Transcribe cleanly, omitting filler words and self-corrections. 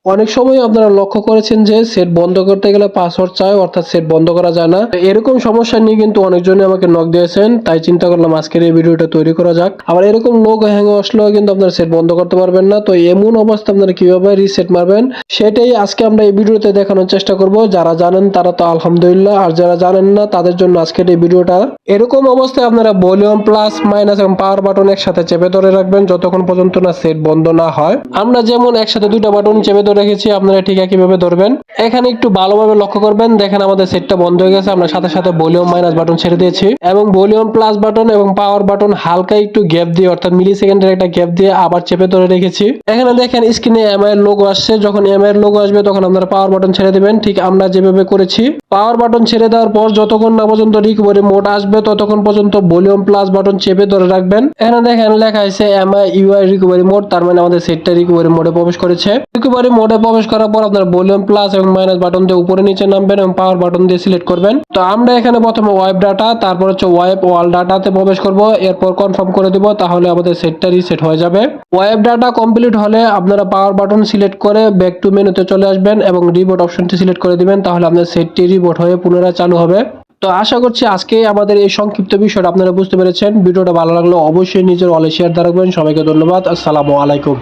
অনেক সময় আপনারা লক্ষ্য করেছেন যে সেট বন্ধ করতে গেলে পাসওয়ার্ড চায়, অর্থাৎ সেট বন্ধ করা যায় না। এরকম সমস্যা নিয়ে কিন্তু অনেকজনই আমাকে নক দিয়েছেন, তাই চিন্তা করলাম আজকের এই ভিডিওটা তৈরি করা যাক। আবার এরকম লোগো হ্যাং আসলেও কিন্তু আপনারা সেট বন্ধ করতে পারবেন না। তো এমন অবস্থা আপনারা কিভাবে রিসেট মারবেন সেটাই আজকে আমরা এই ভিডিওতে দেখানোর চেষ্টা করব। যারা জানেন তারা তো আলহামদুলিল্লাহ, আর যারা জানেন না তাদের জন্য আজকের এই ভিডিওটা। এরকম অবস্থায় আপনারা ভলিউম প্লাস মাইনাস এবং পাওয়ার বাটন একসাথে চেপে ধরে রাখবেন যতক্ষণ পর্যন্ত না সেট বন্ধ না হয়। আমরা যেমন একসাথে দুইটা বাটন চেপে ধরে রেখেছি, আপনারা ঠিক একইভাবে ধরবেন। এখানে একটু ভালোভাবে লক্ষ্য করবেন, দেখেন আমাদের সেটটা বন্ধ হয়ে গেছে। আমরা সাথে সাথে ভলিউম মাইনাস বাটন ছেড়ে দিয়েছি এবং ভলিউম প্লাস বাটন এবং পাওয়ার বাটন হালকা একটু গ্যাপ দিয়ে, অর্থাৎ মিলি সেকেন্ডের একটা গ্যাপ দিয়ে আবার চেপে ধরে রেখেছি। এখানে দেখেন স্ক্রিনে এমআই এর লোগো আসছে, যখন এমআই এর লোগো আসবে তখন আপনারা পাওয়ার বাটন ছেড়ে দিবেন, ঠিক আমরা যেভাবে করেছি। পাওয়ার বাটন ছেড়ে দেওয়ার পর যতক্ষণ না পর্যন্ত রিকভারি মোড আসবে ততক্ষণ পর্যন্ত ভলিউম প্লাস বাটন চেপে ধরে রাখবেন। এখানে দেখেন লেখা আছে এমআই ইউআই রিকভারি মোড, তার মানে আমাদের সেটটা রিকভারি মোডে প্রবেশ করেছে। রিকভারি মোডে প্রবেশ করার পর আপনার ভলিউম প্লাস এবং মাইনাস বাটন দিয়ে উপরে নিচে নামবেন এবং পাওয়ার বাটন দিয়ে সিলেক্ট করবেন। তো আমরা এখানে প্রথমে ওয়াইপ ডাটা, তারপর হচ্ছে ওয়াইপ ওয়াল ডাটাতে প্রবেশ করব, এরপর কনফার্ম করে দিব, তাহলে আমাদের সেটটা রিসেট হয়ে যাবে। ওয়াইপ ডাটা কমপ্লিট হলে আপনারা পাওয়ার বাটন সিলেক্ট করে ব্যাক টু মেনুতে চলে আসবেন এবং রিবোট অপশনটি সিলেক্ট করে দিবেন, তাহলে আপনার সেটটি রিবোট হয়ে পুনরায় চালু হবে। তো আশা করছি আজকে আমাদের এই সংক্ষিপ্ত বিষয়টা আপনারা বুঝতে পেরেছেন। ভিডিওটা ভালো লাগলে অবশ্যই নিজের ওয়ালে শেয়ার রাখবেন। সবাইকে ধন্যবাদ। আসসালামু আলাইকুম।